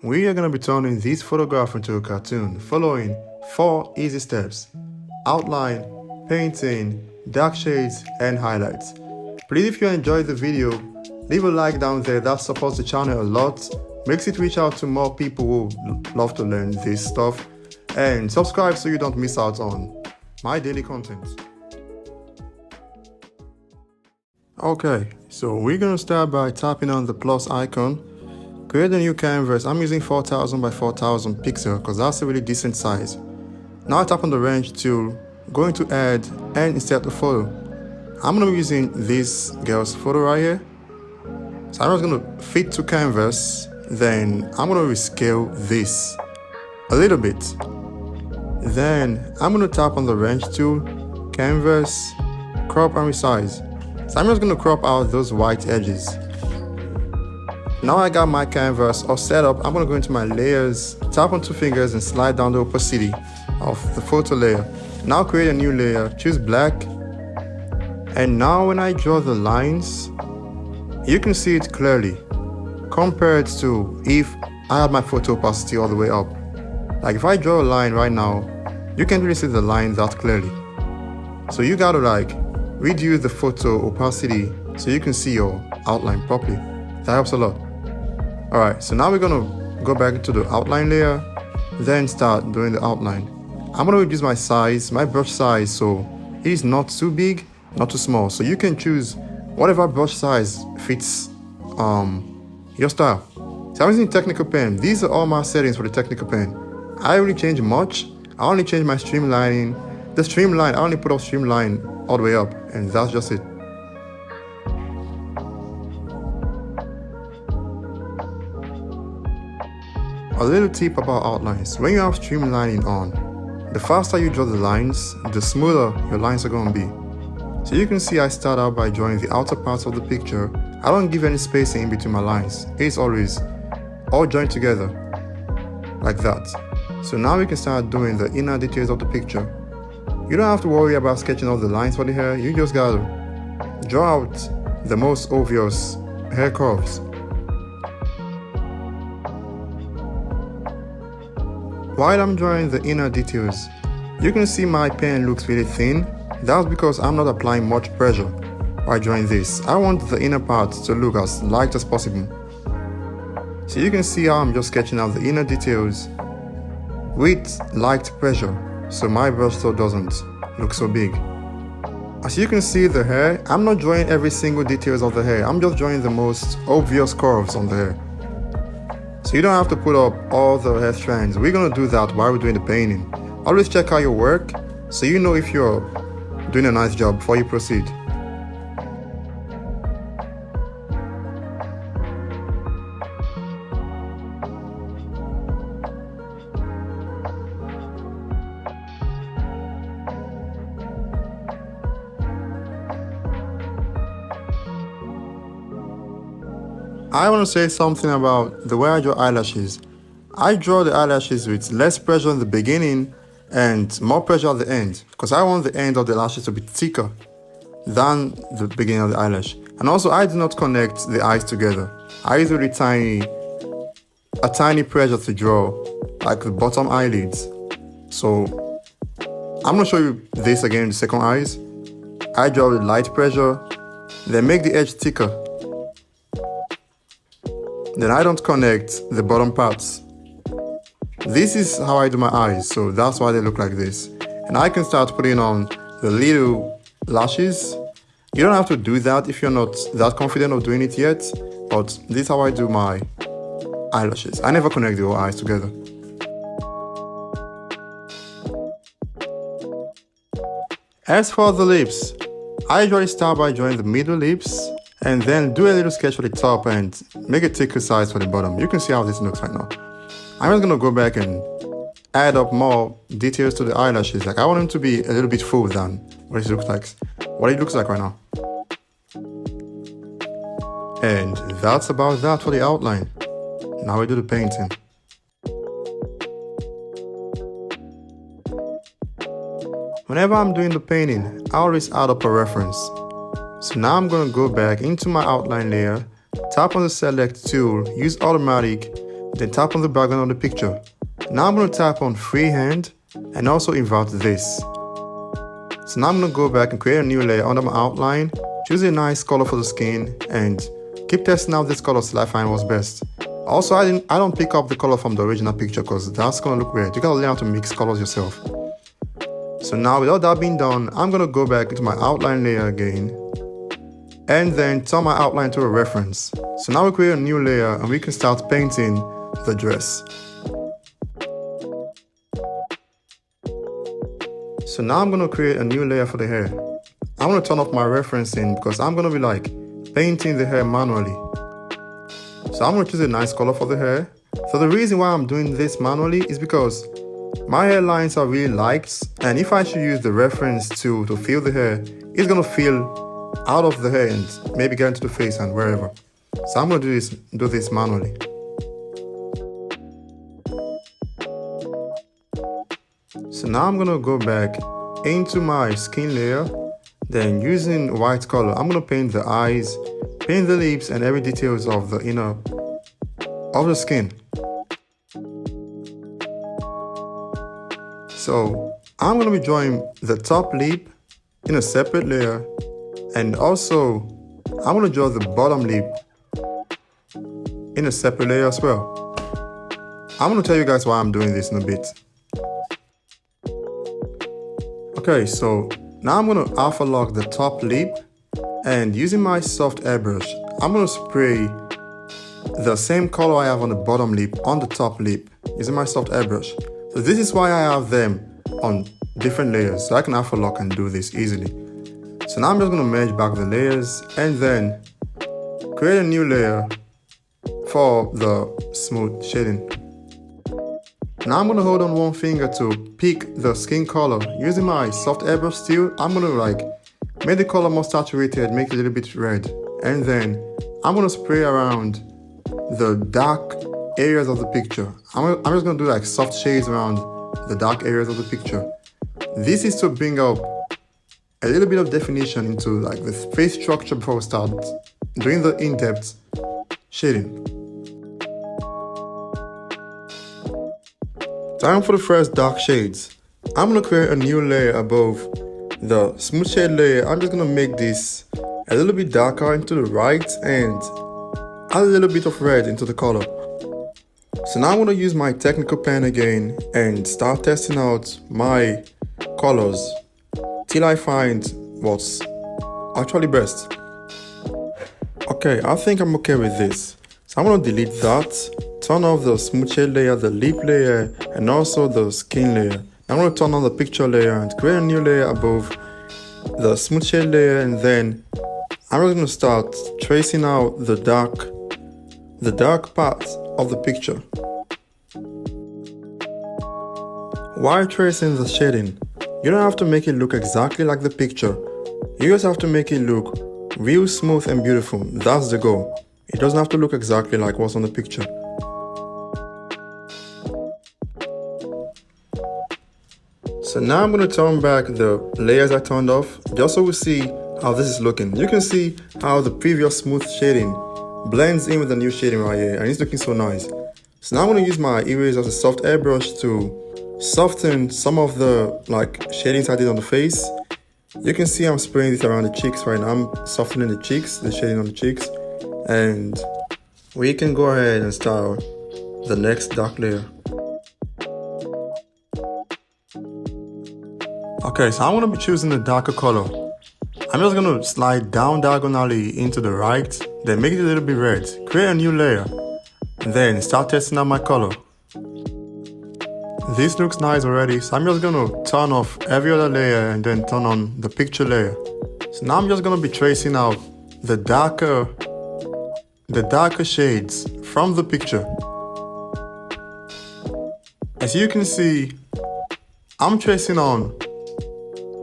We are going to be turning this photograph into a cartoon following 4 easy steps: outline, painting, dark shades, and highlights. Please, if you enjoyed the video, leave a like down there. That supports the channel a lot, makes it reach out to more people who love to learn this stuff, and subscribe so you don't miss out on my daily content. Okay, so we're going to start by tapping on the plus icon. Create a new canvas. I'm using 4000 by 4000 pixel because that's a really decent size. Now I tap on the range tool, going to add and insert the photo. I'm going to be using this girl's photo right here. So I'm just going to fit to canvas, then I'm going to rescale this a little bit. Then I'm going to tap on the range tool, canvas, crop and resize. So I'm just going to crop out those white edges. Now I got my canvas all set up. I'm going to go into my layers, tap on 2 fingers and slide down the opacity of the photo layer. Now create a new layer, choose black. And now when I draw the lines, you can see it clearly compared to if I had my photo opacity all the way up. Like if I draw a line right now, you can't really see the line that clearly. So you gotta reduce the photo opacity so you can see your outline properly. That helps a lot. Alright, so now we're gonna go back to the outline layer, then start doing the outline. I'm gonna reduce my size, my brush size, so it is not too big, not too small. So you can choose whatever brush size fits your style. So I'm using technical pen. These are all my settings for the technical pen. I don't really change much. I only change my streamlining. The streamline, I only put off streamline all the way up, and that's just it. A little tip about outlines: when you have streamlining on, the faster you draw the lines, the smoother your lines are going to be. So you can see I start out by drawing the outer parts of the picture. I don't give any spacing in between my lines. It's always all joined together, like that. So now we can start doing the inner details of the picture. You don't have to worry about sketching all the lines for the hair. You just gotta draw out the most obvious hair curves. While I'm drawing the inner details, you can see my pen looks really thin. That's because I'm not applying much pressure while drawing this. I want the inner part to look as light as possible. So you can see how I'm just sketching out the inner details with light pressure, so my brush stroke doesn't look so big. As you can see the hair, I'm not drawing every single details of the hair. I'm just drawing the most obvious curves on the hair. So you don't have to put up all the hair strands. We're gonna do that while we're doing the painting. Always check out your work so you know if you're doing a nice job before you proceed. I want to say something about the way I draw eyelashes. I draw the eyelashes with less pressure in the beginning and more pressure at the end, because I want the end of the lashes to be thicker than the beginning of the eyelash. And also I do not connect the eyes together. I use really a tiny pressure to draw, like the bottom eyelids. So I'm going to show you this again in the second eyes. I draw with light pressure, then make the edge thicker. Then I don't connect the bottom parts. This is how I do my eyes, so that's why they look like this. And I can start putting on the little lashes. You don't have to do that if you're not that confident of doing it yet, but this is how I do my eyelashes. I never connect the whole eyes together. As for the lips, I usually start by drawing the middle lips and then do a little sketch for the top and make a thicker size for the bottom. You can see how this looks right now. I'm just gonna go back and add up more details to the eyelashes. Like I want them to be a little bit full than what it looks like right now. And that's about that for the outline. Now we do the painting. Whenever I'm doing the painting, I always add up a reference. So now I'm going to go back into my outline layer, tap on the select tool, use automatic, then tap on the background of the picture. Now I'm going to tap on freehand and also invert this. So now I'm going to go back and create a new layer under my outline, choose a nice color for the skin, and keep testing out this color till I find what's best. Also, I don't pick up the color from the original picture because that's going to look weird. You gotta learn how to mix colors yourself. So now with all that being done, I'm going to go back into my outline layer again and then turn my outline to a reference. So now we create a new layer and we can start painting the dress. So now I'm going to create a new layer for the hair. I'm going to turn off my referencing because I'm going to be like painting the hair manually. So I'm going to choose a nice color for the hair. So the reason why I'm doing this manually is because my hairlines are really light, and if I should use the reference to fill the hair, it's going to fill out of the hair and maybe get into the face and wherever. So I'm going to do this manually. So now I'm going to go back into my skin layer, then using white color, I'm going to paint the eyes, paint the lips and every details of the inner of the skin. So I'm going to be drawing the top lip in a separate layer, and also I'm going to draw the bottom lip in a separate layer as well. I'm going to tell you guys why I'm doing this in a bit. Okay, so now I'm going to alpha lock the top lip, and using my soft airbrush, I'm going to spray the same color I have on the bottom lip on the top lip using my soft airbrush. So this is why I have them on different layers, so I can alpha lock and do this easily. So now I'm just going to merge back the layers and then create a new layer for the smooth shading. Now I'm going to hold on one finger to pick the skin color. Using my soft airbrush still, I'm going to like make the color more saturated, make it a little bit red, and then I'm going to spray around the dark areas of the picture. I'm just going to do like soft shades around the dark areas of the picture. This is to bring up a little bit of definition into like the face structure before we start doing the in-depth shading. Time for the first dark shades. I'm going to create a new layer above the smooth shade layer. I'm just going to make this a little bit darker into the right and add a little bit of red into the color. So now I'm going to use my technical pen again and start testing out my colors till I find what's actually best. Okay, I think I'm okay with this. So I'm going to delete that, turn off the smooth shade layer, the lip layer, and also the skin layer. I'm going to turn on the picture layer and create a new layer above the smooth shade layer, and then I'm just going to start tracing out the dark parts of the picture. While tracing the shading, you don't have to make it look exactly like the picture. You just have to make it look real smooth and beautiful. That's the goal. It doesn't have to look exactly like what's on the picture. So now I'm going to turn back the layers I turned off, just so we see how this is looking. You can see how the previous smooth shading blends in with the new shading right here, and it's looking so nice. So now I'm going to use my eraser as a soft airbrush to soften some of the like shadings I did on the face. You can see I'm spraying this around the cheeks right now. I'm softening the cheeks, the shading on the cheeks, and we can go ahead and start the next dark layer. Okay, so I'm going to be choosing a darker color. I'm just going to slide down diagonally into the right, then make it a little bit red, create a new layer, and then start testing out my color. This looks nice already, so I'm just going to turn off every other layer and then turn on the picture layer. So now I'm just going to be tracing out the darker shades from the picture. As you can see, I'm tracing on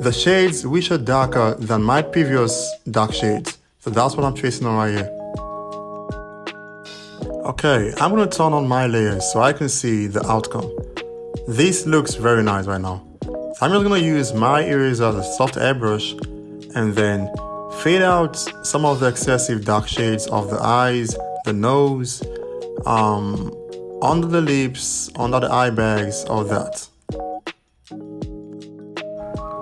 the shades which are darker than my previous dark shades. So that's what I'm tracing on right here. Okay, I'm going to turn on my layers so I can see the outcome. This looks very nice right now. So I'm just going to use my eraser as a soft airbrush and then fade out some of the excessive dark shades of the eyes, the nose, under the lips, under the eye bags, all that.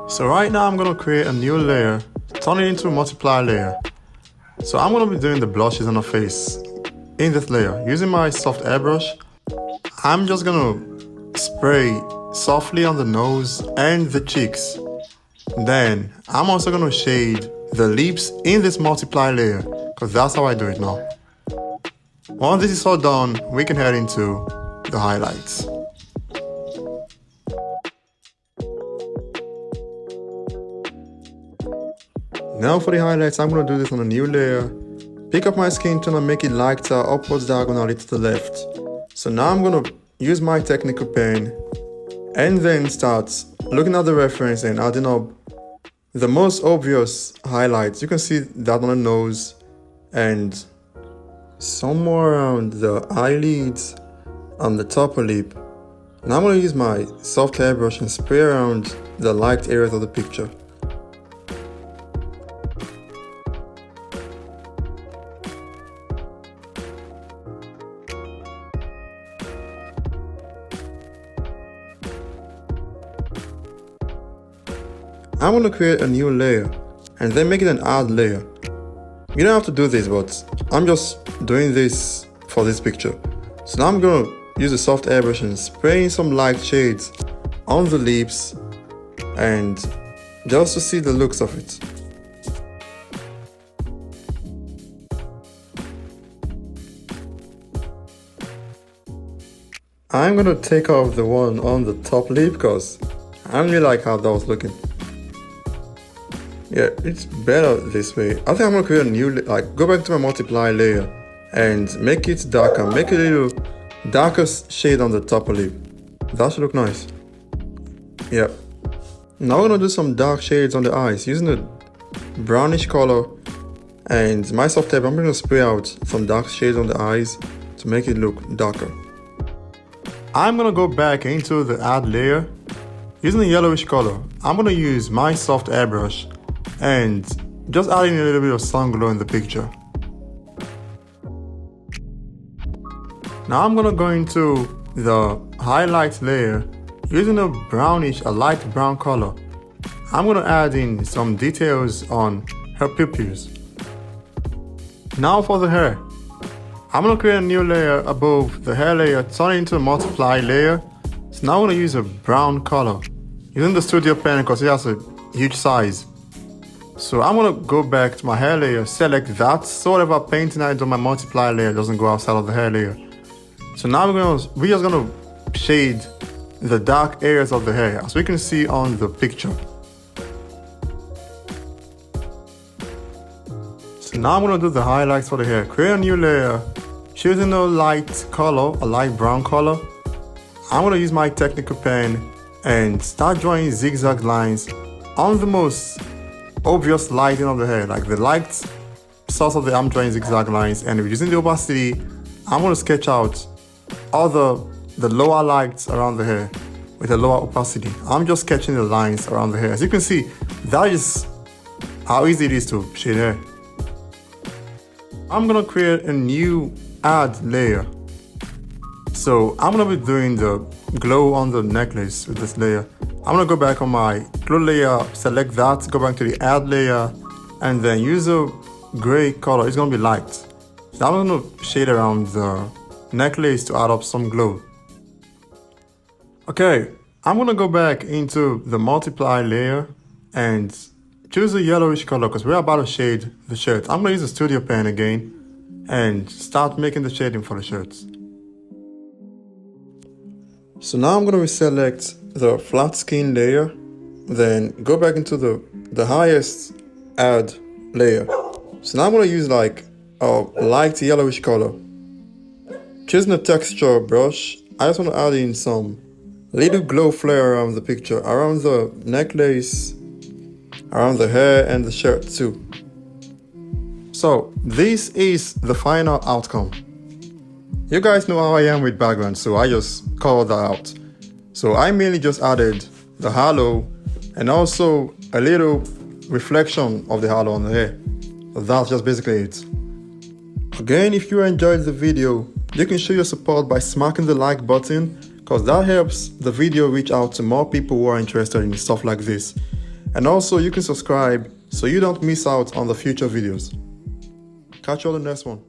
So right now I'm gonna create a new layer, turn it into a multiply layer. So I'm gonna be doing the blushes on the face in this layer. Using my soft airbrush, I'm just gonna spray softly on the nose and the cheeks. Then I'm also gonna shade the lips in this multiply layer, because that's how I do it now. Once this is all done, we can head into the highlights. Now for the highlights, I'm gonna do this on a new layer. Pick up my skin tone and make it lighter upwards diagonally to the left. So now I'm gonna use my technical pen and then start looking at the reference and adding up the most obvious highlights. You can see that on the nose and somewhere around the eyelids on the top lip. Now I'm going to use my soft airbrush and spray around the light areas of the picture. I'm going to create a new layer and then make it an add layer. You don't have to do this, but I'm just doing this for this picture. So now I'm going to use a soft airbrush and spray some light shades on the lips and just to see the looks of it. I'm going to take off the one on the top lip because I really like how that was looking. Yeah, it's better this way. I think I'm gonna create a new, go back to my multiply layer and make it darker. Make a little darker shade on the top lip. That should look nice. Yeah. Now we're gonna do some dark shades on the eyes using a brownish color and my soft tape. I'm gonna spray out some dark shades on the eyes to make it look darker. I'm gonna go back into the add layer using a yellowish color. I'm gonna use my soft airbrush and just adding a little bit of sun glow in the picture. Now I'm gonna go into the highlight layer using a light brown color. I'm gonna add in some details on her pupils. Now for the hair. I'm gonna create a new layer above the hair layer, turn it into a multiply layer. So now I'm gonna use a brown color using the studio pen because it has a huge size. So I'm gonna go back to my hair layer, select that, so whatever painting I do on my multiply layer doesn't go outside of the hair layer. So now we're just gonna shade the dark areas of the hair, as we can see on the picture. So now I'm gonna do the highlights for the hair. Create a new layer, choosing a light color, a light brown color. I'm gonna use my technical pen and start drawing zigzag lines on the most obvious lighting of the hair, like the light source of the I'm drawing zigzag lines, and reducing the opacity, I'm going to sketch out all the lower lights around the hair with a lower opacity. I'm just sketching the lines around the hair. As you can see, that is how easy it is to shade hair. I'm going to create a new add layer. So I'm going to be doing the glow on the necklace with this layer. I'm gonna go back on my glow layer, select that, go back to the add layer, and then use a gray color. It's gonna be light. So I'm gonna shade around the necklace to add up some glow. Okay, I'm gonna go back into the multiply layer and choose a yellowish color because we're about to shade the shirt. I'm gonna use a studio pen again and start making the shading for the shirts. So now I'm gonna reselect the flat skin layer, then go back into the highest add layer. So now I'm gonna use like a light yellowish color. Choosing a texture brush, I just want to add in some little glow flare around the picture, around the necklace, around the hair and the shirt too. So this is the final outcome. You guys know how I am with background, so I just called that out. So I mainly just added the halo and also a little reflection of the halo on the hair. So that's just basically it. Again, if you enjoyed the video, You can show your support by smacking the like button, because that helps the video reach out to more people who are interested in stuff like this. And also you can subscribe so you don't miss out on the future videos. Catch you on the next one.